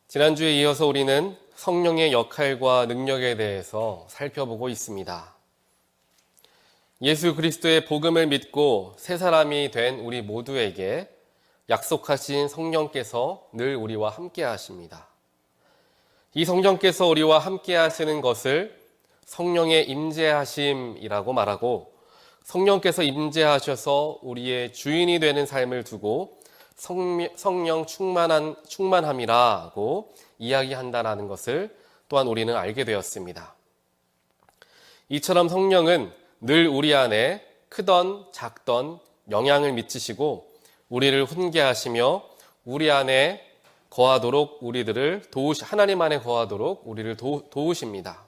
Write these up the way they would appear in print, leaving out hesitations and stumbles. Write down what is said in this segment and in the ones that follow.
지난주에 이어서 우리는 성령의 역할과 능력에 대해서 살펴보고 있습니다. 예수 그리스도의 복음을 믿고 새 사람이 된 우리 모두에게 약속하신 성령께서 늘 우리와 함께 하십니다. 이 성령께서 우리와 함께 하시는 것을 성령의 임재하심이라고 말하고, 성령께서 임재하셔서 우리의 주인이 되는 삶을 두고 성령 충만함이라고 이야기한다는 것을 또한 우리는 알게 되었습니다. 이처럼 성령은 늘 우리 안에 크던 작던 영향을 미치시고 우리를 훈계하시며 우리 안에 거하도록 하나님 안에 거하도록 우리를 도우십니다.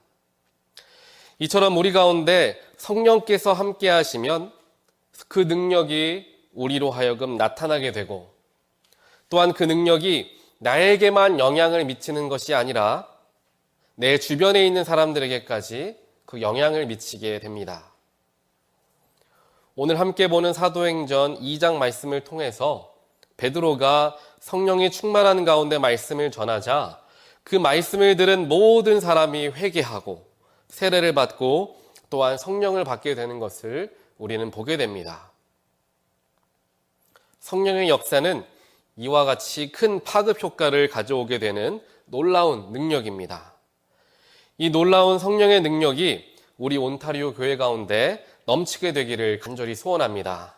이처럼 우리 가운데 성령께서 함께 하시면 그 능력이 우리로 하여금 나타나게 되고, 또한 그 능력이 나에게만 영향을 미치는 것이 아니라 내 주변에 있는 사람들에게까지 그 영향을 미치게 됩니다. 오늘 함께 보는 사도행전 2장 말씀을 통해서 베드로가 성령이 충만한 가운데 말씀을 전하자 그 말씀을 들은 모든 사람이 회개하고 세례를 받고 또한 성령을 받게 되는 것을 우리는 보게 됩니다. 성령의 역사는 이와 같이 큰 파급 효과를 가져오게 되는 놀라운 능력입니다. 이 놀라운 성령의 능력이 우리 온타리오 교회 가운데 넘치게 되기를 간절히 소원합니다.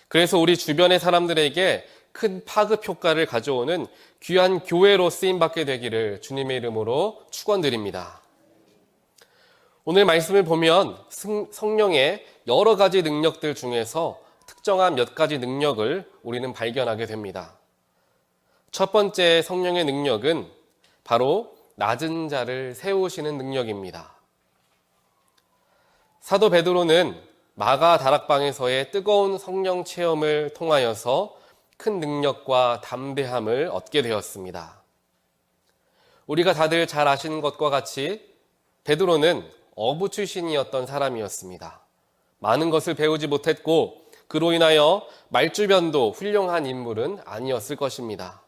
그래서 우리 주변의 사람들에게 큰 파급 효과를 가져오는 귀한 교회로 쓰임받게 되기를 주님의 이름으로 축원드립니다. 오늘 말씀을 보면 성령의 여러 가지 능력들 중에서 특정한 몇 가지 능력을 우리는 발견하게 됩니다. 첫 번째 성령의 능력은 바로 낮은 자를 세우시는 능력입니다. 사도 베드로는 마가 다락방에서의 뜨거운 성령 체험을 통하여서 큰 능력과 담대함을 얻게 되었습니다. 우리가 다들 잘 아시는 것과 같이 베드로는 어부 출신이었던 사람이었습니다. 많은 것을 배우지 못했고 그로 인하여 말주변도 훌륭한 인물은 아니었을 것입니다.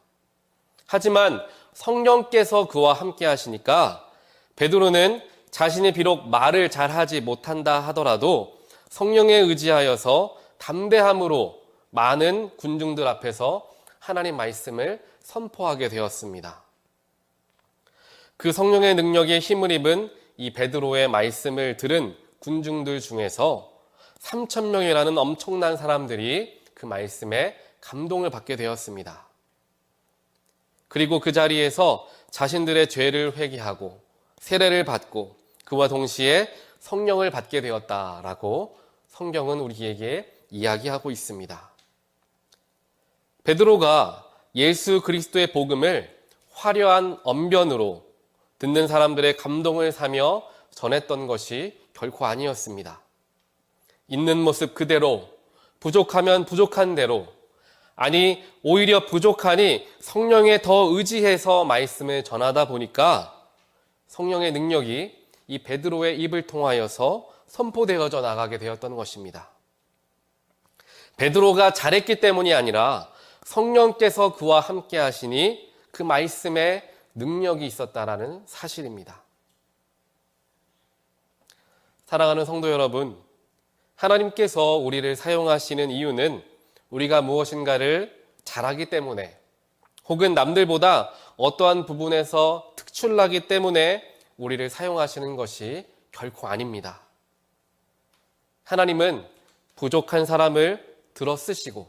하지만 성령께서 그와 함께 하시니까 베드로는 자신이 비록 말을 잘하지 못한다 하더라도 성령에 의지하여서 담대함으로 많은 군중들 앞에서 하나님 말씀을 선포하게 되었습니다. 그 성령의 능력에 힘을 입은 이 베드로의 말씀을 들은 군중들 중에서 3,000명이라는 엄청난 사람들이 그 말씀에 감동을 받게 되었습니다. 그리고 그 자리에서 자신들의 죄를 회개하고 세례를 받고 그와 동시에 성령을 받게 되었다라고 성경은 우리에게 이야기하고 있습니다. 베드로가 예수 그리스도의 복음을 화려한 언변으로 듣는 사람들의 감동을 사며 전했던 것이 결코 아니었습니다. 있는 모습 그대로, 부족하면 부족한 대로, 아니 오히려 부족하니 성령에 더 의지해서 말씀을 전하다 보니까 성령의 능력이 이 베드로의 입을 통하여서 선포되어져 나가게 되었던 것입니다. 베드로가 잘했기 때문이 아니라 성령께서 그와 함께 하시니 그 말씀에 능력이 있었다라는 사실입니다. 사랑하는 성도 여러분, 하나님께서 우리를 사용하시는 이유는 우리가 무엇인가를 잘하기 때문에 혹은 남들보다 어떠한 부분에서 특출나기 때문에 우리를 사용하시는 것이 결코 아닙니다. 하나님은 부족한 사람을 들어 쓰시고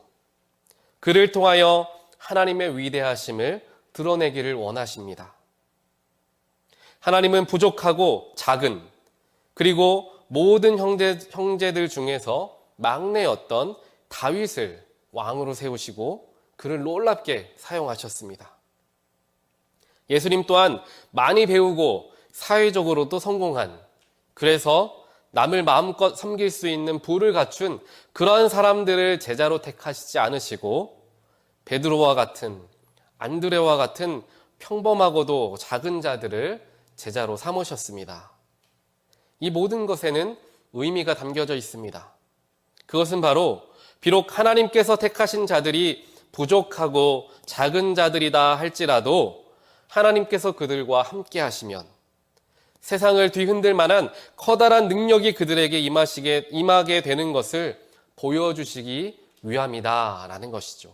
그를 통하여 하나님의 위대하심을 드러내기를 원하십니다. 하나님은 부족하고 작은, 그리고 모든 형제들 중에서 막내였던 다윗을 왕으로 세우시고 그를 놀랍게 사용하셨습니다. 예수님 또한 많이 배우고 사회적으로도 성공한, 그래서 남을 마음껏 섬길 수 있는 부를 갖춘 그러한 사람들을 제자로 택하시지 않으시고 베드로와 같은, 안드레와 같은 평범하고도 작은 자들을 제자로 삼으셨습니다. 이 모든 것에는 의미가 담겨져 있습니다. 그것은 바로 비록 하나님께서 택하신 자들이 부족하고 작은 자들이다 할지라도 하나님께서 그들과 함께 하시면 세상을 뒤흔들 만한 커다란 능력이 그들에게 임하게 되는 것을 보여주시기 위함이다라는 것이죠.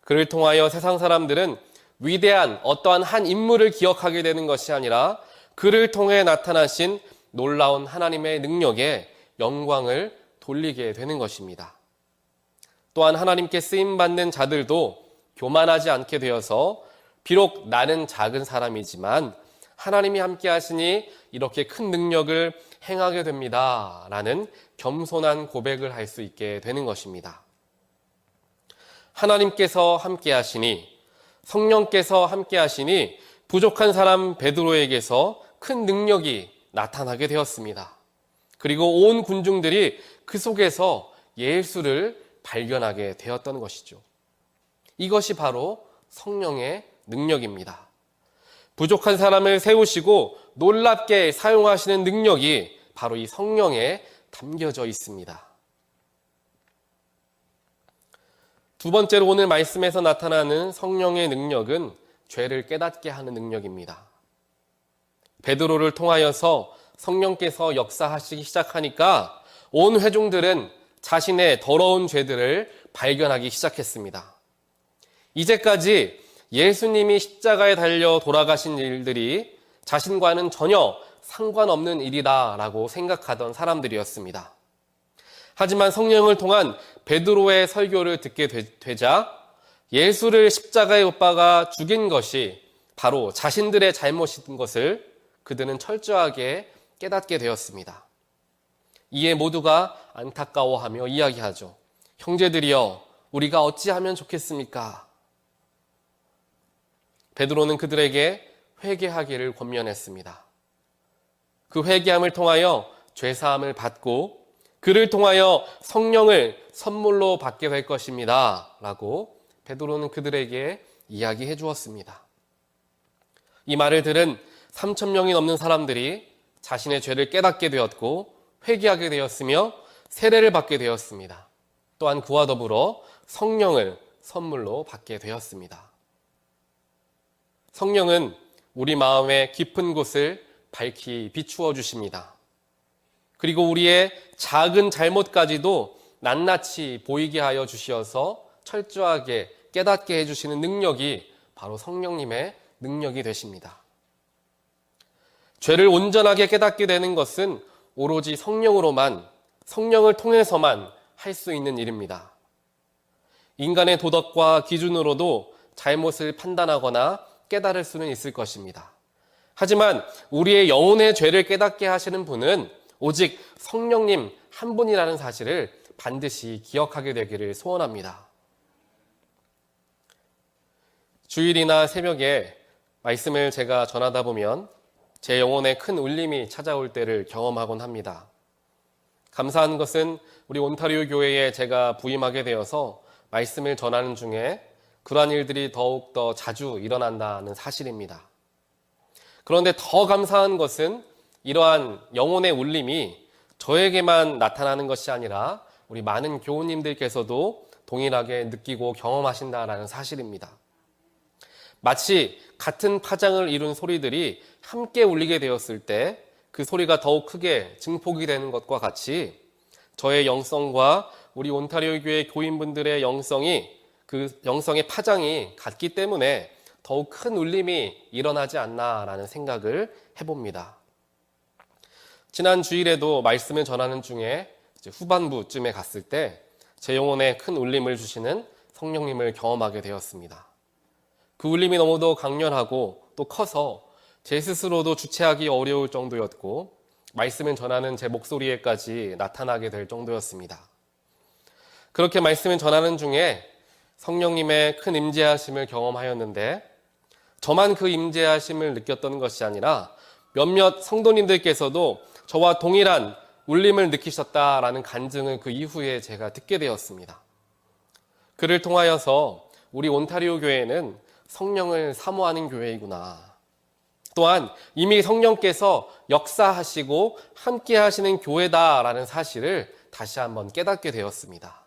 그를 통하여 세상 사람들은 위대한 어떠한 한 인물을 기억하게 되는 것이 아니라 그를 통해 나타나신 놀라운 하나님의 능력에 영광을 돌리게 되는 것입니다. 또한 하나님께 쓰임받는 자들도 교만하지 않게 되어서 비록 나는 작은 사람이지만 하나님이 함께 하시니 이렇게 큰 능력을 행하게 됩니다 라는 겸손한 고백을 할 수 있게 되는 것입니다. 하나님께서 함께 하시니, 성령께서 함께 하시니 부족한 사람 베드로에게서 큰 능력이 나타나게 되었습니다. 그리고 온 군중들이 그 속에서 예수를 발견하게 되었던 것이죠. 이것이 바로 성령의 능력입니다. 부족한 사람을 세우시고 놀랍게 사용하시는 능력이 바로 이 성령에 담겨져 있습니다. 두 번째로 오늘 말씀에서 나타나는 성령의 능력은 죄를 깨닫게 하는 능력입니다. 베드로를 통하여서 성령께서 역사하시기 시작하니까 온 회중들은 자신의 더러운 죄들을 발견하기 시작했습니다. 이제까지 예수님이 십자가에 달려 돌아가신 일들이 자신과는 전혀 상관없는 일이다라고 생각하던 사람들이었습니다. 하지만 성령을 통한 베드로의 설교를 듣게 되자 예수를 십자가에 못 박아 죽인 것이 바로 자신들의 잘못인 것을 그들은 철저하게 깨닫게 되었습니다. 이에 모두가 안타까워하며 이야기하죠. 형제들이여, 우리가 어찌하면 좋겠습니까? 베드로는 그들에게 회개하기를 권면했습니다. 그 회개함을 통하여 죄사함을 받고 그를 통하여 성령을 선물로 받게 될 것입니다 라고 베드로는 그들에게 이야기해 주었습니다. 이 말을 들은 3,000명이 넘는 사람들이 자신의 죄를 깨닫게 되었고 회개하게 되었으며 세례를 받게 되었습니다. 또한 그와 더불어 성령을 선물로 받게 되었습니다. 성령은 우리 마음의 깊은 곳을 밝히 비추어 주십니다. 그리고 우리의 작은 잘못까지도 낱낱이 보이게 하여 주시어서 철저하게 깨닫게 해주시는 능력이 바로 성령님의 능력이 되십니다. 죄를 온전하게 깨닫게 되는 것은 오로지 성령으로만, 성령을 통해서만 할 수 있는 일입니다. 인간의 도덕과 기준으로도 잘못을 판단하거나 깨달을 수는 있을 것입니다. 하지만 우리의 영혼의 죄를 깨닫게 하시는 분은 오직 성령님 한 분이라는 사실을 반드시 기억하게 되기를 소원합니다. 주일이나 새벽에 말씀을 제가 전하다 보면 제 영혼에 큰 울림이 찾아올 때를 경험하곤 합니다. 감사한 것은 우리 온타리오 교회에 제가 부임하게 되어서 말씀을 전하는 중에 그러한 일들이 더욱더 자주 일어난다는 사실입니다. 그런데 더 감사한 것은 이러한 영혼의 울림이 저에게만 나타나는 것이 아니라 우리 많은 교우님들께서도 동일하게 느끼고 경험하신다라는 사실입니다. 마치 같은 파장을 이룬 소리들이 함께 울리게 되었을 때 그 소리가 더욱 크게 증폭이 되는 것과 같이 저의 영성과 우리 온타리오 교회 교인분들의 영성이 그 영성의 파장이 같기 때문에 더욱 큰 울림이 일어나지 않나라는 생각을 해봅니다. 지난 주일에도 말씀을 전하는 중에 후반부쯤에 갔을 때 제 영혼에 큰 울림을 주시는 성령님을 경험하게 되었습니다. 그 울림이 너무도 강렬하고 또 커서 제 스스로도 주체하기 어려울 정도였고 말씀을 전하는 제 목소리에까지 나타나게 될 정도였습니다. 그렇게 말씀을 전하는 중에 성령님의 큰 임재하심을 경험하였는데 저만 그 임재하심을 느꼈던 것이 아니라 몇몇 성도님들께서도 저와 동일한 울림을 느끼셨다라는 간증을 그 이후에 제가 듣게 되었습니다. 그를 통하여서 우리 온타리오 교회는 성령을 사모하는 교회이구나. 또한 이미 성령께서 역사하시고 함께 하시는 교회다라는 사실을 다시 한번 깨닫게 되었습니다.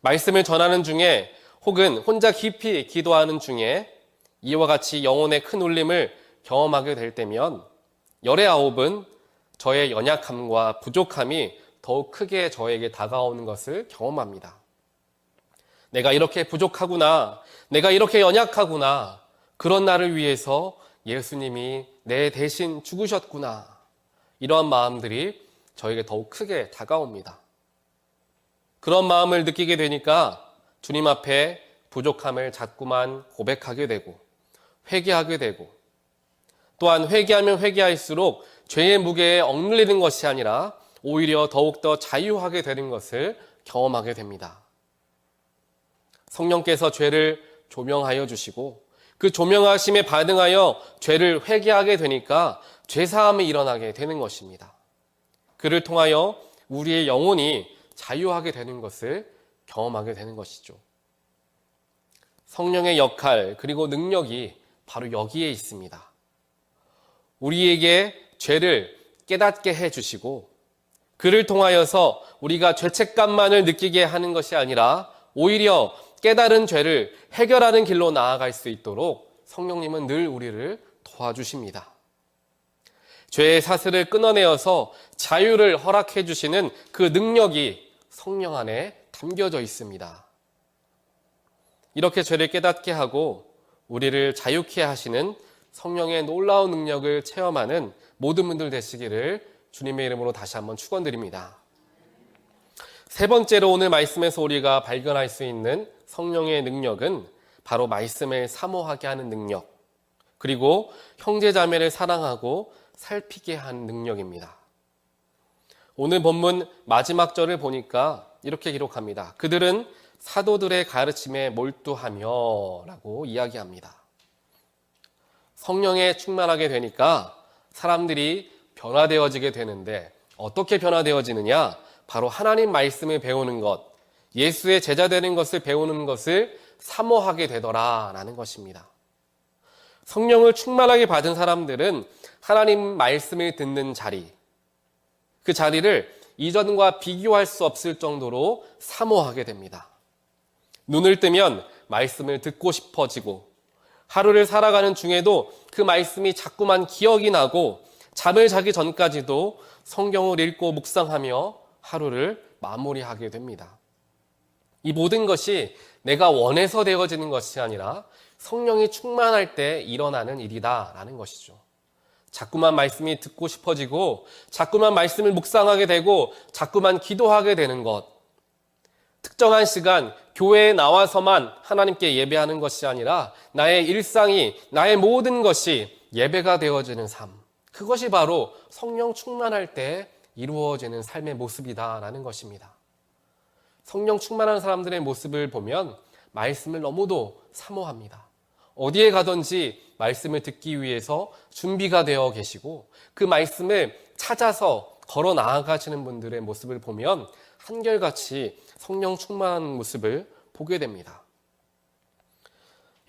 말씀을 전하는 중에 혹은 혼자 깊이 기도하는 중에 이와 같이 영혼의 큰 울림을 경험하게 될 때면 열의 아홉은 저의 연약함과 부족함이 더욱 크게 저에게 다가오는 것을 경험합니다. 내가 이렇게 부족하구나, 내가 이렇게 연약하구나, 그런 나를 위해서 예수님이 내 대신 죽으셨구나, 이러한 마음들이 저에게 더욱 크게 다가옵니다. 그런 마음을 느끼게 되니까 주님 앞에 부족함을 자꾸만 고백하게 되고 회개하게 되고, 또한 회개하면 회개할수록 죄의 무게에 억눌리는 것이 아니라 오히려 더욱더 자유하게 되는 것을 경험하게 됩니다. 성령께서 죄를 조명하여 주시고 그 조명하심에 반응하여 죄를 회개하게 되니까 죄사함이 일어나게 되는 것입니다. 그를 통하여 우리의 영혼이 자유하게 되는 것을 경험하게 되는 것이죠. 성령의 역할 그리고 능력이 바로 여기에 있습니다. 우리에게 죄를 깨닫게 해주시고 그를 통하여서 우리가 죄책감만을 느끼게 하는 것이 아니라 오히려 깨달은 죄를 해결하는 길로 나아갈 수 있도록 성령님은 늘 우리를 도와주십니다. 죄의 사슬을 끊어내어서 자유를 허락해 주시는 그 능력이 성령 안에 담겨져 있습니다. 이렇게 죄를 깨닫게 하고 우리를 자유케 하시는 성령의 놀라운 능력을 체험하는 모든 분들 되시기를 주님의 이름으로 다시 한번 축원드립니다. 세 번째로 오늘 말씀에서 우리가 발견할 수 있는 성령의 능력은 바로 말씀을 사모하게 하는 능력, 그리고 형제자매를 사랑하고 살피게 하는 능력입니다. 오늘 본문 마지막 절을 보니까 이렇게 기록합니다. 그들은 사도들의 가르침에 몰두하며 라고 이야기합니다. 성령에 충만하게 되니까 사람들이 변화되어지게 되는데 어떻게 변화되어지느냐? 바로 하나님 말씀을 배우는 것, 예수의 제자 되는 것을 배우는 것을 사모하게 되더라라는 것입니다. 성령을 충만하게 받은 사람들은 하나님 말씀을 듣는 자리, 그 자리를 이전과 비교할 수 없을 정도로 사모하게 됩니다. 눈을 뜨면 말씀을 듣고 싶어지고 하루를 살아가는 중에도 그 말씀이 자꾸만 기억이 나고 잠을 자기 전까지도 성경을 읽고 묵상하며 하루를 마무리하게 됩니다. 이 모든 것이 내가 원해서 되어지는 것이 아니라 성령이 충만할 때 일어나는 일이다라는 것이죠. 자꾸만 말씀이 듣고 싶어지고 자꾸만 말씀을 묵상하게 되고 자꾸만 기도하게 되는 것, 특정한 시간 교회에 나와서만 하나님께 예배하는 것이 아니라 나의 일상이, 나의 모든 것이 예배가 되어지는 삶, 그것이 바로 성령 충만할 때 이루어지는 삶의 모습이다라는 것입니다. 성령 충만한 사람들의 모습을 보면 말씀을 너무도 사모합니다. 어디에 가든지 말씀을 듣기 위해서 준비가 되어 계시고 그 말씀을 찾아서 걸어 나아가시는 분들의 모습을 보면 한결같이 성령 충만한 모습을 보게 됩니다.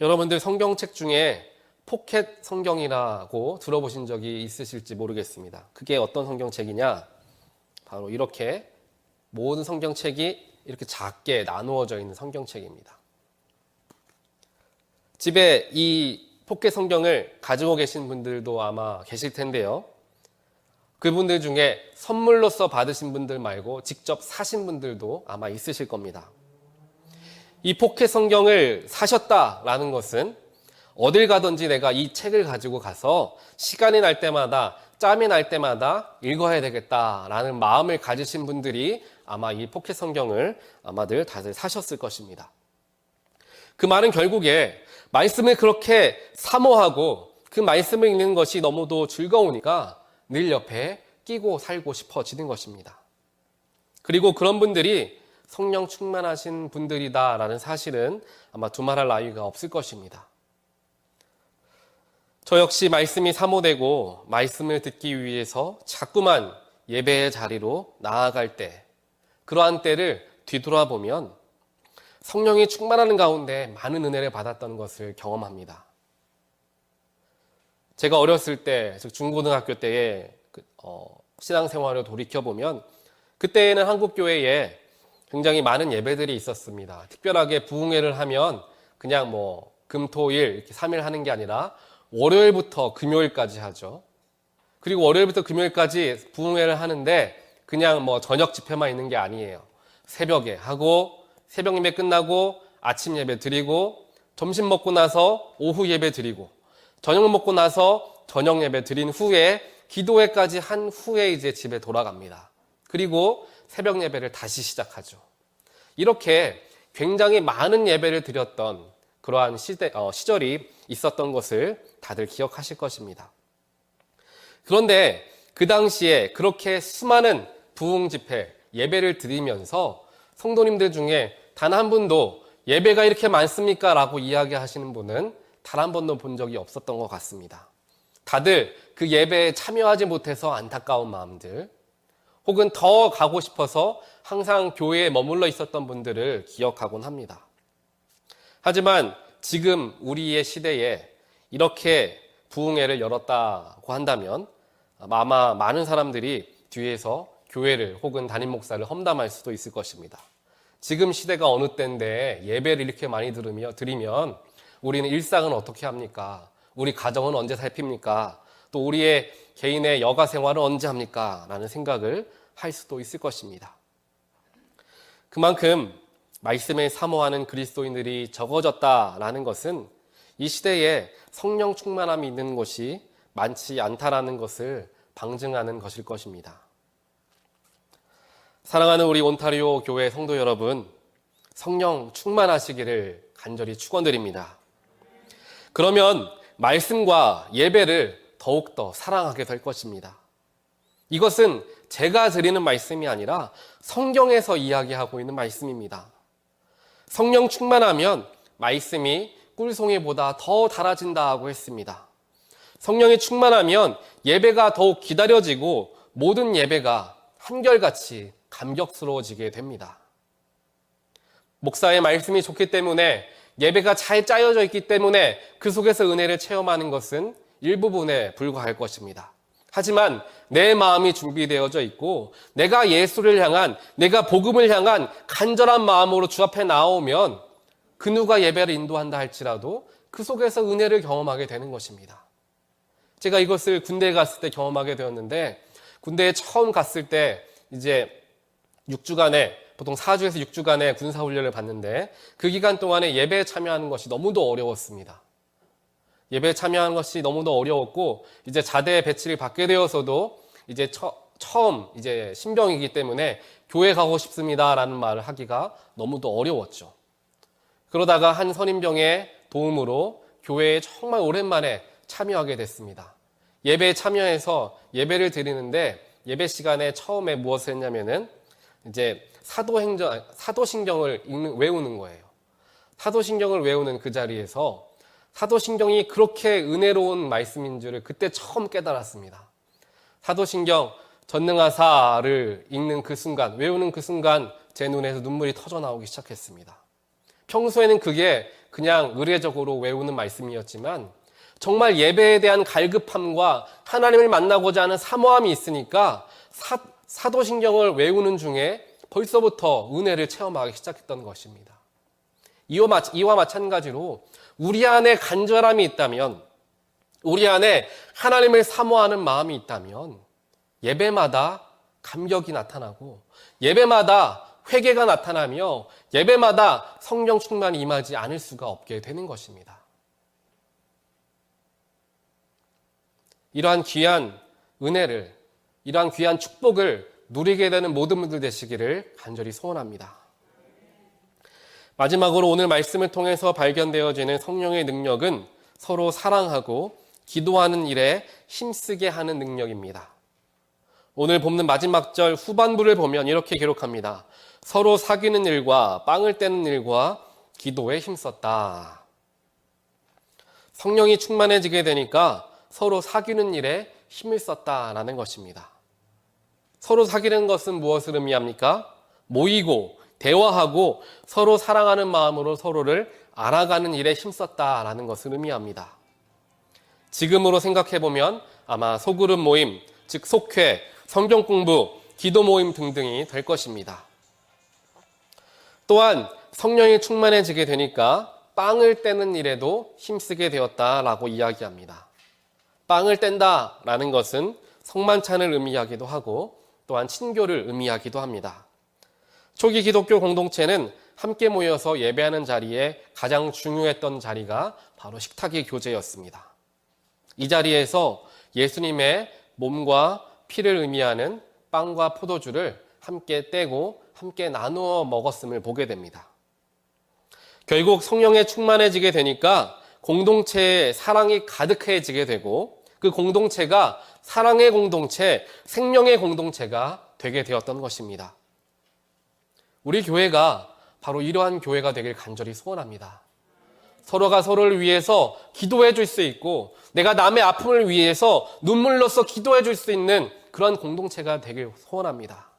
여러분들 성경책 중에 포켓 성경이라고 들어보신 적이 있으실지 모르겠습니다. 그게 어떤 성경책이냐? 바로 이렇게 모든 성경책이 이렇게 작게 나누어져 있는 성경책입니다. 집에 이 포켓 성경을 가지고 계신 분들도 아마 계실 텐데요. 그분들 중에 선물로서 받으신 분들 말고 직접 사신 분들도 아마 있으실 겁니다. 이 포켓 성경을 사셨다라는 것은 어딜 가든지 내가 이 책을 가지고 가서 시간이 날 때마다, 짬이 날 때마다 읽어야 되겠다라는 마음을 가지신 분들이 아마 이 포켓 성경을 아마들 다들 사셨을 것입니다. 그 말은 결국에 말씀을 그렇게 사모하고 그 말씀을 읽는 것이 너무도 즐거우니까 늘 옆에 끼고 살고 싶어지는 것입니다. 그리고 그런 분들이 성령 충만하신 분들이다라는 사실은 아마 두말할 나위가 없을 것입니다. 저 역시 말씀이 사모되고 말씀을 듣기 위해서 자꾸만 예배의 자리로 나아갈 때, 그러한 때를 뒤돌아보면 성령이 충만하는 가운데 많은 은혜를 받았던 것을 경험합니다. 제가 어렸을 때, 즉 중고등학교 때에 신앙생활을 돌이켜보면 그때에는 한국교회에 굉장히 많은 예배들이 있었습니다. 특별하게 부흥회를 하면 그냥 뭐 금토일 이렇게 3일 하는 게 아니라 월요일부터 금요일까지 하죠. 그리고 월요일부터 금요일까지 부흥회를 하는데 그냥 뭐 저녁 집회만 있는 게 아니에요. 새벽에 하고 새벽 예배 끝나고 아침 예배 드리고 점심 먹고 나서 오후 예배 드리고 저녁 먹고 나서 저녁 예배 드린 후에 기도회까지 한 후에 이제 집에 돌아갑니다. 그리고 새벽 예배를 다시 시작하죠. 이렇게 굉장히 많은 예배를 드렸던 그러한 시절이 있었던 것을 다들 기억하실 것입니다. 그런데 그 당시에 그렇게 수많은 부흥 집회, 예배를 드리면서 성도님들 중에 단 한 분도 예배가 이렇게 많습니까? 라고 이야기하시는 분은 단 한 번도 본 적이 없었던 것 같습니다. 다들 그 예배에 참여하지 못해서 안타까운 마음들, 혹은 더 가고 싶어서 항상 교회에 머물러 있었던 분들을 기억하곤 합니다. 하지만 지금 우리의 시대에 이렇게 부흥회를 열었다고 한다면 아마 많은 사람들이 뒤에서 교회를 혹은 담임 목사를 험담할 수도 있을 것입니다. 지금 시대가 어느 때인데 예배를 이렇게 많이 드리면 우리는 일상은 어떻게 합니까? 우리 가정은 언제 살핍니까? 또 우리의 개인의 여가 생활은 언제 합니까? 라는 생각을 할 수도 있을 것입니다. 그만큼 말씀을 사모하는 그리스도인들이 적어졌다라는 것은 이 시대에 성령 충만함이 있는 곳이 많지 않다라는 것을 방증하는 것일 것입니다. 사랑하는 우리 온타리오 교회 성도 여러분, 성령 충만하시기를 간절히 축원드립니다. 그러면 말씀과 예배를 더욱더 사랑하게 될 것입니다. 이것은 제가 드리는 말씀이 아니라 성경에서 이야기하고 있는 말씀입니다. 성령 충만하면 말씀이 꿀송이보다 더 달아진다고 했습니다. 성령이 충만하면 예배가 더욱 기다려지고 모든 예배가 한결같이 감격스러워지게 됩니다. 목사의 말씀이 좋기 때문에 예배가 잘 짜여져 있기 때문에 그 속에서 은혜를 체험하는 것은 일부분에 불과할 것입니다. 하지만 내 마음이 준비되어져 있고 내가 예수를 향한, 내가 복음을 향한 간절한 마음으로 주 앞에 나오면 그 누가 예배를 인도한다 할지라도 그 속에서 은혜를 경험하게 되는 것입니다. 제가 이것을 군대에 갔을 때 경험하게 되었는데, 군대에 처음 갔을 때 이제 6주간의, 보통 4주에서 6주간의 군사훈련을 받는데 그 기간 동안에 예배에 참여하는 것이 너무도 어려웠습니다. 예배에 참여하는 것이 너무도 어려웠고, 이제 자대에 배치를 받게 되어서도 이제 처음 이제 신병이기 때문에 교회 가고 싶습니다라는 말을 하기가 너무도 어려웠죠. 그러다가 한 선임병의 도움으로 교회에 정말 오랜만에 참여하게 됐습니다. 예배에 참여해서 예배를 드리는데 예배 시간에 처음에 무엇을 했냐면은 이제 사도신경을 외우는 거예요. 사도신경을 외우는 그 자리에서 사도신경이 그렇게 은혜로운 말씀인 줄을 그때 처음 깨달았습니다. 사도신경 전능하사를 읽는 그 순간, 외우는 그 순간 제 눈에서 눈물이 터져 나오기 시작했습니다. 평소에는 그게 그냥 의례적으로 외우는 말씀이었지만 정말 예배에 대한 갈급함과 하나님을 만나고자 하는 사모함이 있으니까 사도신경을 외우는 중에 벌써부터 은혜를 체험하기 시작했던 것입니다. 이와 마찬가지로 우리 안에 간절함이 있다면, 우리 안에 하나님을 사모하는 마음이 있다면 예배마다 감격이 나타나고 예배마다 회개가 나타나며 예배마다 성령 충만이 임하지 않을 수가 없게 되는 것입니다. 이러한 귀한 은혜를, 이러한 귀한 축복을 누리게 되는 모든 분들 되시기를 간절히 소원합니다. 마지막으로 오늘 말씀을 통해서 발견되어지는 성령의 능력은 서로 사랑하고 기도하는 일에 힘쓰게 하는 능력입니다. 오늘 본문 마지막 절 후반부를 보면 이렇게 기록합니다. 서로 사귀는 일과 빵을 떼는 일과 기도에 힘썼다. 성령이 충만해지게 되니까 서로 사귀는 일에 힘을 썼다라는 것입니다. 서로 사귀는 것은 무엇을 의미합니까? 모이고 대화하고 서로 사랑하는 마음으로 서로를 알아가는 일에 힘썼다라는 것을 의미합니다. 지금으로 생각해보면 아마 소그룹 모임, 즉 속회, 성경 공부, 기도 모임 등등이 될 것입니다. 또한 성령이 충만해지게 되니까 빵을 떼는 일에도 힘쓰게 되었다라고 이야기합니다. 빵을 뗀다라는 것은 성만찬을 의미하기도 하고 또한 친교를 의미하기도 합니다. 초기 기독교 공동체는 함께 모여서 예배하는 자리에 가장 중요했던 자리가 바로 식탁의 교제였습니다. 이 자리에서 예수님의 몸과 피를 의미하는 빵과 포도주를 함께 떼고 함께 나누어 먹었음을 보게 됩니다. 결국 성령에 충만해지게 되니까 공동체에 사랑이 가득해지게 되고 그 공동체가 사랑의 공동체, 생명의 공동체가 되게 되었던 것입니다. 우리 교회가 바로 이러한 교회가 되길 간절히 소원합니다. 서로가 서로를 위해서 기도해 줄 수 있고 내가 남의 아픔을 위해서 눈물로써 기도해 줄 수 있는 그런 공동체가 되길 소원합니다.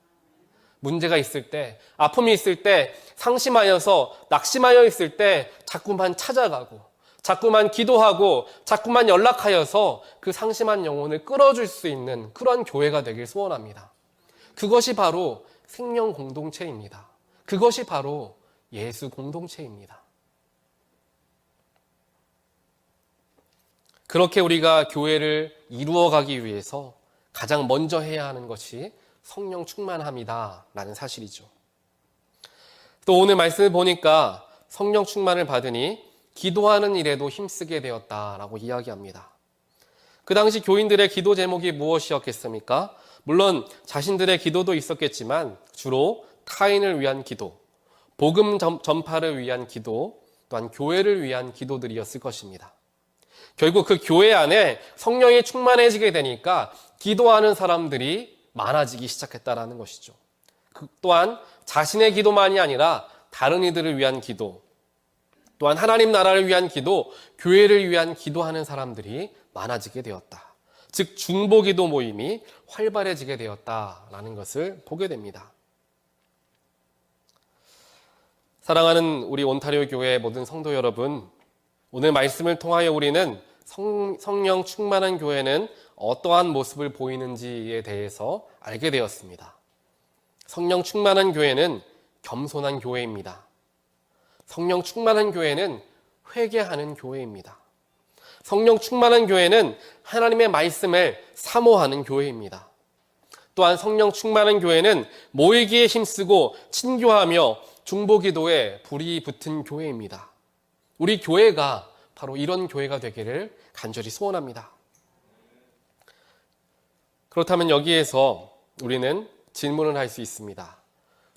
문제가 있을 때, 아픔이 있을 때, 상심하여서 낙심하여 있을 때 자꾸만 찾아가고 자꾸만 기도하고 자꾸만 연락하여서 그 상심한 영혼을 끌어줄 수 있는 그런 교회가 되길 소원합니다. 그것이 바로 생명 공동체입니다. 그것이 바로 예수 공동체입니다. 그렇게 우리가 교회를 이루어가기 위해서 가장 먼저 해야 하는 것이 성령 충만함이다 라는 사실이죠. 또 오늘 말씀을 보니까 성령 충만을 받으니 기도하는 일에도 힘쓰게 되었다라고 이야기합니다. 그 당시 교인들의 기도 제목이 무엇이었겠습니까? 물론 자신들의 기도도 있었겠지만 주로 타인을 위한 기도, 복음 전파를 위한 기도, 또한 교회를 위한 기도들이었을 것입니다. 결국 그 교회 안에 성령이 충만해지게 되니까 기도하는 사람들이 많아지기 시작했다라는 것이죠. 또한 자신의 기도만이 아니라 다른 이들을 위한 기도, 또한 하나님 나라를 위한 기도, 교회를 위한 기도하는 사람들이 많아지게 되었다. 즉 중보기도 모임이 활발해지게 되었다라는 것을 보게 됩니다. 사랑하는 우리 온타리오 교회 모든 성도 여러분, 오늘 말씀을 통하여 우리는 성령 충만한 교회는 어떠한 모습을 보이는지에 대해서 알게 되었습니다. 성령 충만한 교회는 겸손한 교회입니다. 성령 충만한 교회는 회개하는 교회입니다. 성령 충만한 교회는 하나님의 말씀을 사모하는 교회입니다. 또한 성령 충만한 교회는 모이기에 힘쓰고 친교하며 중보기도에 불이 붙은 교회입니다. 우리 교회가 바로 이런 교회가 되기를 간절히 소원합니다. 그렇다면 여기에서 우리는 질문을 할 수 있습니다.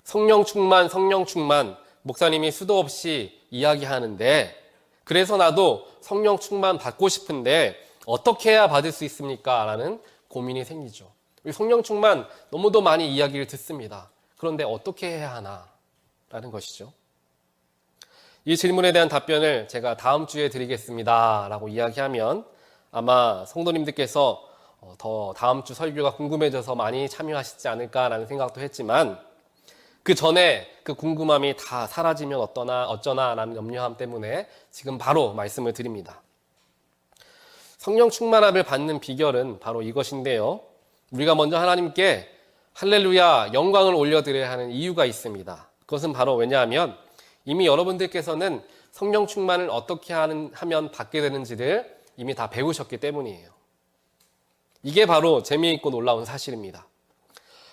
성령 충만, 목사님이 수도 없이 이야기하는데 그래서 나도 성령 충만 받고 싶은데 어떻게 해야 받을 수 있습니까? 라는 고민이 생기죠. 우리 성령 충만 너무도 많이 이야기를 듣습니다. 그런데 어떻게 해야 하나? 라는 것이죠. 이 질문에 대한 답변을 제가 다음 주에 드리겠습니다 라고 이야기하면 아마 성도님들께서 더 다음 주 설교가 궁금해져서 많이 참여하시지 않을까라는 생각도 했지만 그 전에 그 궁금함이 다 사라지면 어쩌나라는 염려함 때문에 지금 바로 말씀을 드립니다. 성령 충만함을 받는 비결은 바로 이것인데요. 우리가 먼저 하나님께 할렐루야 영광을 올려드려야 하는 이유가 있습니다. 그것은 바로 왜냐하면 이미 여러분들께서는 성령 충만을 어떻게 하면 받게 되는지를 이미 다 배우셨기 때문이에요. 이게 바로 재미있고 놀라운 사실입니다.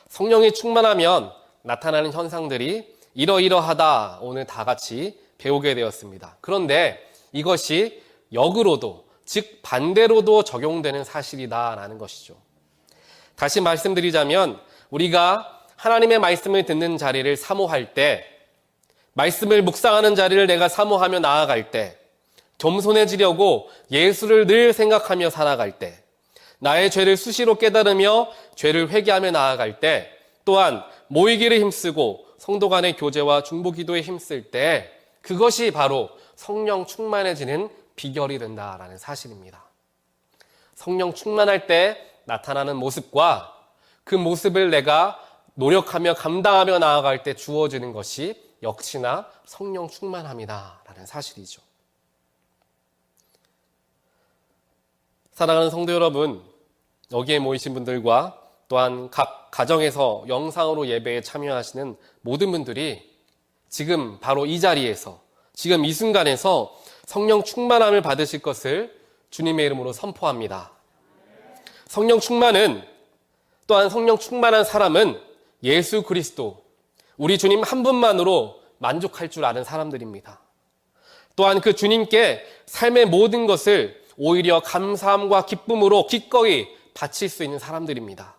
성령이 충만하면 나타나는 현상들이 이러이러하다 오늘 다 같이 배우게 되었습니다. 그런데 이것이 역으로도 즉 반대로도 적용되는 사실이다라는 것이죠. 다시 말씀드리자면 우리가 하나님의 말씀을 듣는 자리를 사모할 때 말씀을 묵상하는 자리를 내가 사모하며 나아갈 때 겸손해지려고 예수를 늘 생각하며 살아갈 때 나의 죄를 수시로 깨달으며 죄를 회개하며 나아갈 때 또한 모이기를 힘쓰고 성도 간의 교제와 중보기도에 힘쓸 때 그것이 바로 성령 충만해지는 비결이 된다라는 사실입니다. 성령 충만할 때 나타나는 모습과 그 모습을 내가 노력하며 감당하며 나아갈 때 주어지는 것이 역시나 성령 충만함이다라는 사실이죠. 사랑하는 성도 여러분, 여기에 모이신 분들과 또한 각 가정에서 영상으로 예배에 참여하시는 모든 분들이 지금 바로 이 자리에서, 지금 이 순간에서 성령 충만함을 받으실 것을 주님의 이름으로 선포합니다. 성령 충만은, 또한 성령 충만한 사람은 예수 그리스도, 우리 주님 한 분만으로 만족할 줄 아는 사람들입니다. 또한 그 주님께 삶의 모든 것을 오히려 감사함과 기쁨으로 기꺼이 바칠 수 있는 사람들입니다.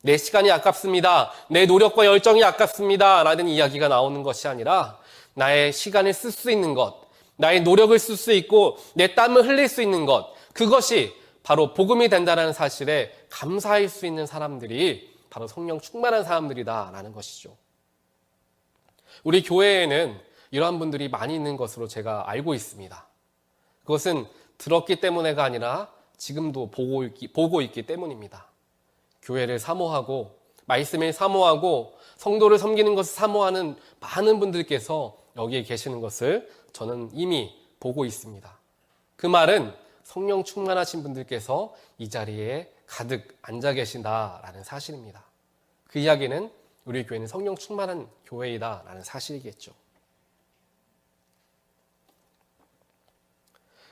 내 시간이 아깝습니다. 내 노력과 열정이 아깝습니다. 라는 이야기가 나오는 것이 아니라 나의 시간을 쓸 수 있는 것, 나의 노력을 쓸 수 있고 내 땀을 흘릴 수 있는 것, 그것이 바로 복음이 된다는 사실에 감사할 수 있는 사람들이 바로 성령 충만한 사람들이다라는 것이죠. 우리 교회에는 이러한 분들이 많이 있는 것으로 제가 알고 있습니다. 그것은 들었기 때문에가 아니라 지금도 보고 있기 때문입니다. 교회를 사모하고 말씀을 사모하고 성도를 섬기는 것을 사모하는 많은 분들께서 여기에 계시는 것을 저는 이미 보고 있습니다. 그 말은 성령 충만하신 분들께서 이 자리에 가득 앉아 계신다라는 사실입니다. 그 이야기는 우리 교회는 성령 충만한 교회이다라는 사실이겠죠.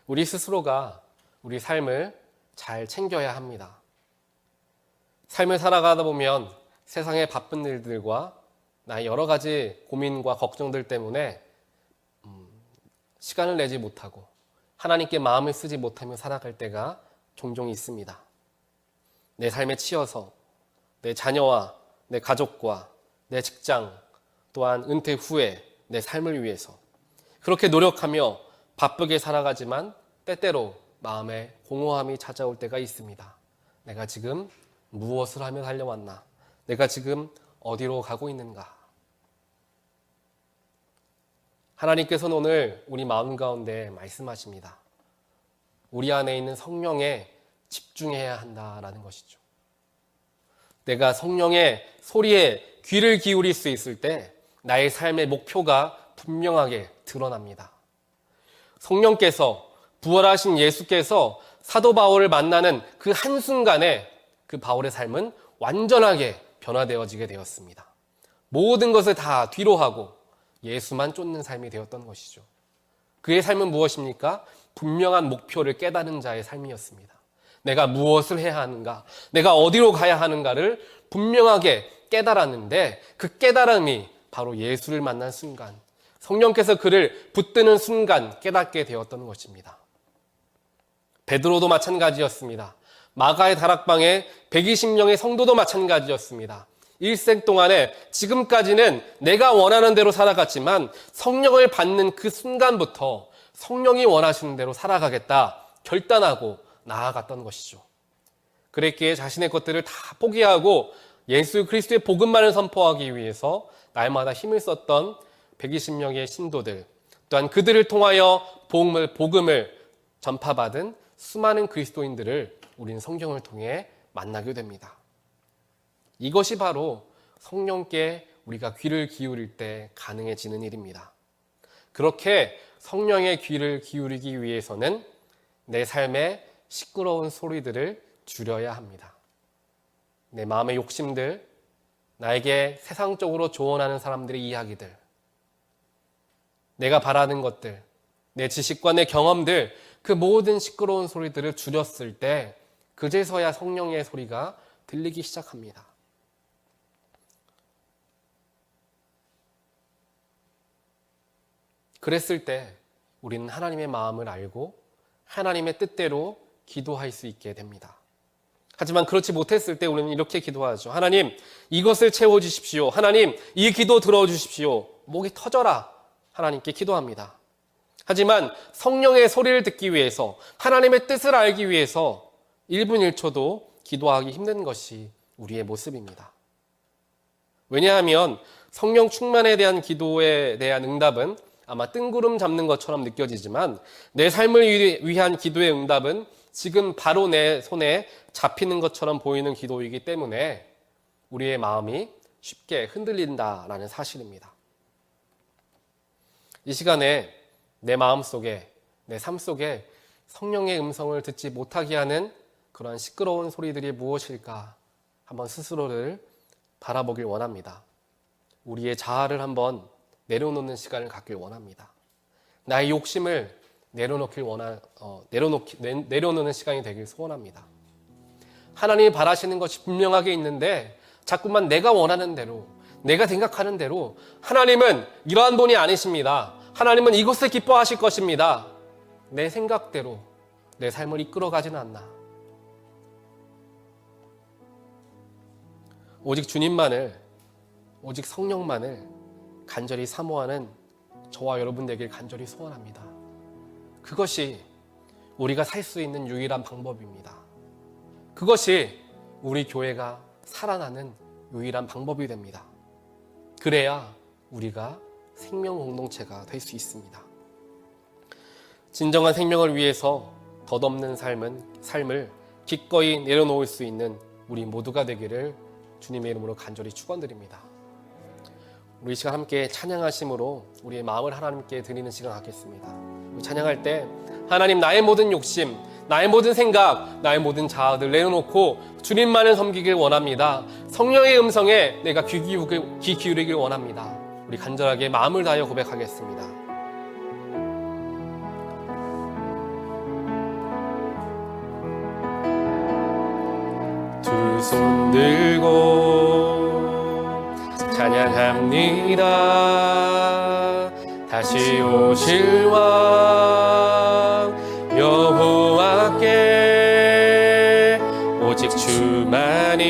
우리 스스로가 우리 삶을 잘 챙겨야 합니다. 삶을 살아가다 보면 세상의 바쁜 일들과 나의 여러 가지 고민과 걱정들 때문에 시간을 내지 못하고 하나님께 마음을 쓰지 못하며 살아갈 때가 종종 있습니다. 내 삶에 치여서 내 자녀와 내 가족과 내 직장, 또한 은퇴 후에 내 삶을 위해서 그렇게 노력하며 바쁘게 살아가지만 때때로 마음에 공허함이 찾아올 때가 있습니다. 내가 지금 무엇을 하며 달려왔나? 내가 지금 어디로 가고 있는가? 하나님께서는 오늘 우리 마음 가운데 말씀하십니다. 우리 안에 있는 성령에 집중해야 한다라는 것이죠. 내가 성령의 소리에 귀를 기울일 수 있을 때 나의 삶의 목표가 분명하게 드러납니다. 성령께서, 부활하신 예수께서 사도 바울을 만나는 그 한순간에 그 바울의 삶은 완전하게 변화되어지게 되었습니다. 모든 것을 다 뒤로 하고 예수만 쫓는 삶이 되었던 것이죠. 그의 삶은 무엇입니까? 분명한 목표를 깨달은 자의 삶이었습니다. 내가 무엇을 해야 하는가, 내가 어디로 가야 하는가를 분명하게 깨달았는데 그 깨달음이 바로 예수를 만난 순간, 성령께서 그를 붙드는 순간 깨닫게 되었던 것입니다. 베드로도 마찬가지였습니다. 마가의 다락방에 120명의 성도도 마찬가지였습니다. 일생 동안에 지금까지는 내가 원하는 대로 살아갔지만 성령을 받는 그 순간부터 성령이 원하시는 대로 살아가겠다 결단하고 나아갔던 것이죠. 그랬기에 자신의 것들을 다 포기하고 예수 그리스도의 복음만을 선포하기 위해서 날마다 힘을 썼던 120명의 신도들, 또한 그들을 통하여 복음을 전파받은 수많은 그리스도인들을 우리는 성경을 통해 만나게 됩니다. 이것이 바로 성령께 우리가 귀를 기울일 때 가능해지는 일입니다. 그렇게 성령의 귀를 기울이기 위해서는 내 삶의 시끄러운 소리들을 줄여야 합니다. 내 마음의 욕심들, 나에게 세상적으로 조언하는 사람들의 이야기들, 내가 바라는 것들, 내 지식과 내 경험들, 그 모든 시끄러운 소리들을 줄였을 때 그제서야 성령의 소리가 들리기 시작합니다. 그랬을 때 우리는 하나님의 마음을 알고 하나님의 뜻대로 기도할 수 있게 됩니다. 하지만 그렇지 못했을 때 우리는 이렇게 기도하죠. 하나님, 이것을 채워주십시오. 하나님, 이 기도 들어주십시오. 목이 터져라. 하나님께 기도합니다. 하지만 성령의 소리를 듣기 위해서, 하나님의 뜻을 알기 위해서 1분 1초도 기도하기 힘든 것이 우리의 모습입니다. 왜냐하면 성령 충만에 대한 기도에 대한 응답은 아마 뜬구름 잡는 것처럼 느껴지지만 내 삶을 위한 기도의 응답은 지금 바로 내 손에 잡히는 것처럼 보이는 기도이기 때문에 우리의 마음이 쉽게 흔들린다라는 사실입니다. 이 시간에 내 마음 속에, 내 삶 속에 성령의 음성을 듣지 못하게 하는 그런 시끄러운 소리들이 무엇일까 한번 스스로를 바라보길 원합니다. 우리의 자아를 한번 내려놓는 시간을 갖길 원합니다. 나의 욕심을 내려놓는 시간이 되길 소원합니다. 하나님이 바라시는 것이 분명하게 있는데 자꾸만 내가 원하는 대로, 내가 생각하는 대로, 하나님은 이러한 분이 아니십니다. 하나님은 이것을 기뻐하실 것입니다. 내 생각대로 내 삶을 이끌어가지는 않나. 오직 주님만을, 오직 성령만을 간절히 사모하는 저와 여러분 되길 간절히 소원합니다. 그것이 우리가 살 수 있는 유일한 방법입니다. 그것이 우리 교회가 살아나는 유일한 방법이 됩니다. 그래야 우리가 생명 공동체가 될 수 있습니다. 진정한 생명을 위해서 덧없는 삶을 기꺼이 내려놓을 수 있는 우리 모두가 되기를 주님의 이름으로 간절히 축원드립니다. 우리 이 시간 함께 찬양하심으로 우리의 마음을 하나님께 드리는 시간 갖겠습니다. 우리 찬양할 때 하나님, 나의 모든 욕심, 나의 모든 생각, 나의 모든 자아들 내려놓고 주님만을 섬기길 원합니다. 성령의 음성에 내가 귀 기울이길 원합니다. 우리 간절하게 마음을 다하여 고백하겠습니다. 두 손 들고 찬양합니다. 다시 오실 왕 여호와께 오직 주만이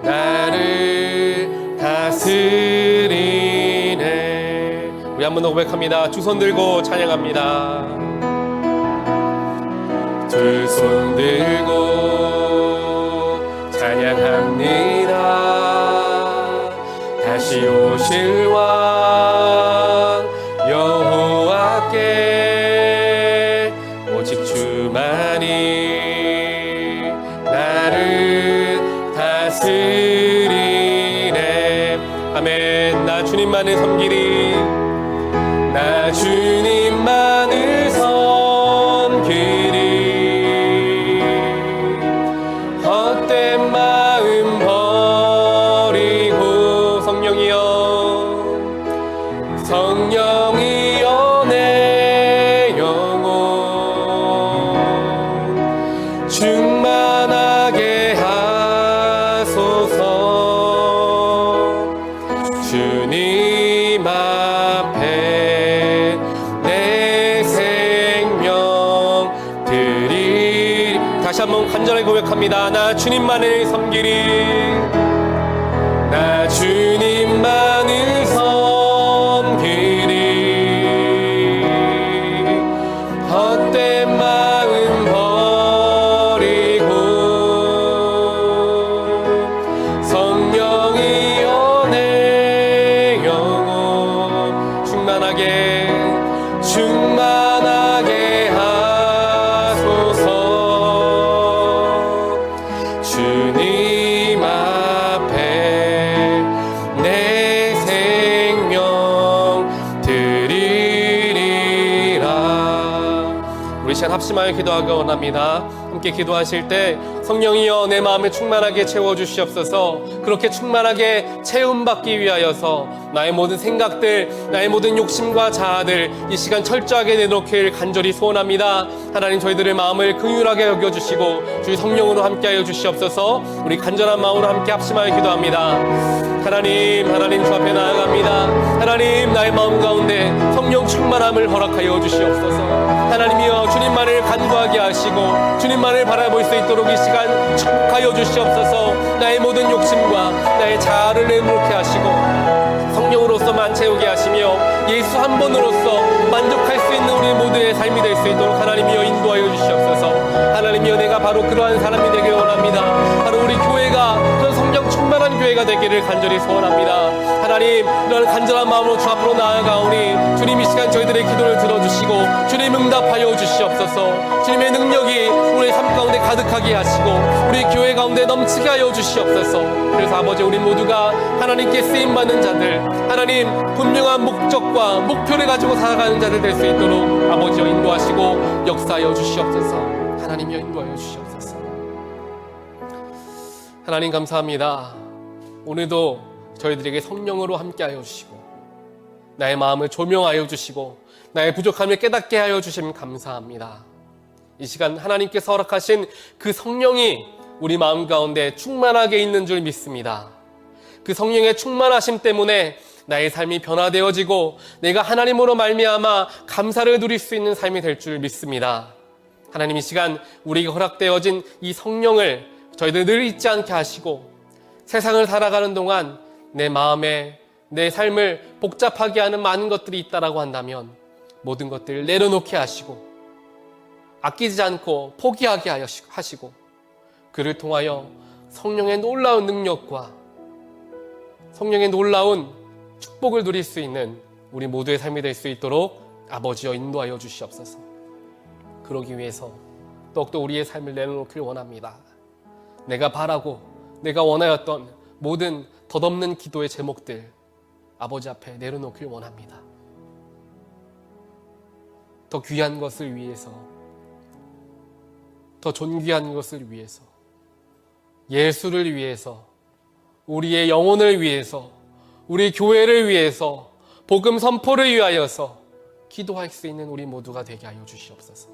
나를 다스리네. 우리 한 번 더 고백합니다. 두 손 들고 찬양합니다. 두 손 들고 찬양합니다. 다시 오실 왕 여호와께 오직 주만이 나를 다스리네. 아멘. 나 주님만을 섬기리. 나 주님만을 섬기리. 헛된 마음 버리고 성령이여 내 영혼 충만하게 하소서. 주님 앞에 내 생명 드리리. 다시 한번 간절하게 고백합니다. 나 주님만을 섬기리. 나 주님만을 섬기리. 헛된 마음 버리고 성령이여 내 영혼 충만하게 하소서. 주님 앞에 내 생명 드리리라. 우리 시간 합심하여 기도하기 원합니다. 함께 기도하실 때 성령이여 내 마음을 충만하게 채워주시옵소서. 그렇게 충만하게 채움받기 위하여서 나의 모든 생각들, 나의 모든 욕심과 자아들 이 시간 철저하게 내놓길 간절히 소원합니다. 하나님, 저희들의 마음을 긍휼하게 여겨주시고 주의 성령으로 함께하여 주시옵소서. 우리 간절한 마음으로 함께 합심하여 기도합니다. 하나님 주 앞에 나아갑니다. 하나님, 나의 마음 가운데 성령 충만함을 허락하여 주시옵소서. 하나님이여, 주님만을 간구하게 하시고 주님만을 바라볼 수 있도록 이 시간 축복하여 주시옵소서. 나의 모든 욕심과 나의 자아를 내놓게 하시고 성령으로서만 채우게 하시며 예수 한 번으로서 만족할 수 있는 우리 모두의 삶이 될 수 있도록 하나님이여 인도하여 주시옵소서. 하나님이여, 내가 바로 그러한 사람이 되길 원합니다. 바로 우리 교회가 그런 성령 충만한 교회가 되기를 간절히 소원합니다. 하나님, 이런 간절한 마음으로 주 앞으로 나아가오니 주님 이 시간 저희들의 기도를 들어주시고 주님 응답하여 주시옵소서. 주님의 능력이 우리의 삶 가운데 가득하게 하시고 우리 교회 가운데 넘치게 하여 주시옵소서. 그래서 아버지, 우리 모두가 하나님께 쓰임받는 자들, 하나님 분명한 목적과 목표를 가지고 살아가는 자들 될 수 있도록 아버지여 인도하시고 역사하여 주시옵소서. 하나님이여 인도하여 주시옵소서. 하나님 감사합니다. 오늘도 저희들에게 성령으로 함께하여 주시고 나의 마음을 조명하여 주시고 나의 부족함을 깨닫게 하여 주시면 감사합니다. 이 시간 하나님께서 허락하신 그 성령이 우리 마음 가운데 충만하게 있는 줄 믿습니다. 그 성령의 충만하심 때문에 나의 삶이 변화되어지고 내가 하나님으로 말미암아 감사를 누릴 수 있는 삶이 될 줄 믿습니다. 하나님, 이 시간 우리에게 허락되어진 이 성령을 저희들 늘 잊지 않게 하시고 세상을 살아가는 동안 내 마음에 내 삶을 복잡하게 하는 많은 것들이 있다라고 한다면 모든 것들을 내려놓게 하시고 아끼지 않고 포기하게 하시고 그를 통하여 성령의 놀라운 능력과 성령의 놀라운 축복을 누릴 수 있는 우리 모두의 삶이 될 수 있도록 아버지여 인도하여 주시옵소서. 그러기 위해서 더욱더 우리의 삶을 내려놓길 원합니다. 내가 바라고 내가 원하였던 모든 덧없는 기도의 제목들 아버지 앞에 내려놓길 원합니다. 더 귀한 것을 위해서, 더 존귀한 것을 위해서, 예수를 위해서, 우리의 영혼을 위해서, 우리 교회를 위해서, 복음 선포를 위하여서 기도할 수 있는 우리 모두가 되게 하여 주시옵소서.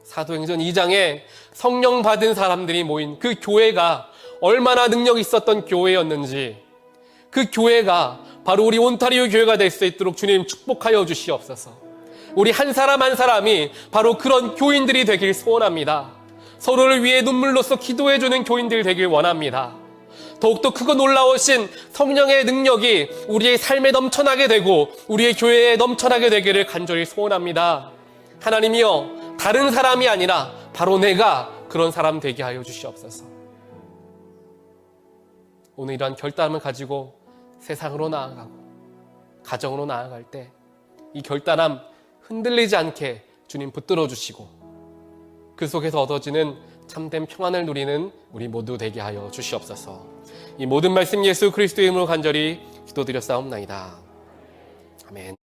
사도행전 2장에 성령 받은 사람들이 모인 그 교회가 얼마나 능력 있었던 교회였는지, 그 교회가 바로 우리 온타리오 교회가 될 수 있도록 주님 축복하여 주시옵소서. 우리 한 사람 한 사람이 바로 그런 교인들이 되길 소원합니다. 서로를 위해 눈물로써 기도해주는 교인들 되길 원합니다. 더욱더 크고 놀라우신 성령의 능력이 우리의 삶에 넘쳐나게 되고 우리의 교회에 넘쳐나게 되기를 간절히 소원합니다. 하나님이여, 다른 사람이 아니라 바로 내가 그런 사람 되게 하여 주시옵소서. 오늘 이러한 결단을 가지고 세상으로 나아가고 가정으로 나아갈 때 이 결단함 흔들리지 않게 주님 붙들어 주시고 그 속에서 얻어지는 참된 평안을 누리는 우리 모두 되게 하여 주시옵소서. 이 모든 말씀 예수 그리스도의 이름으로 간절히 기도드렸사옵나이다. 아멘.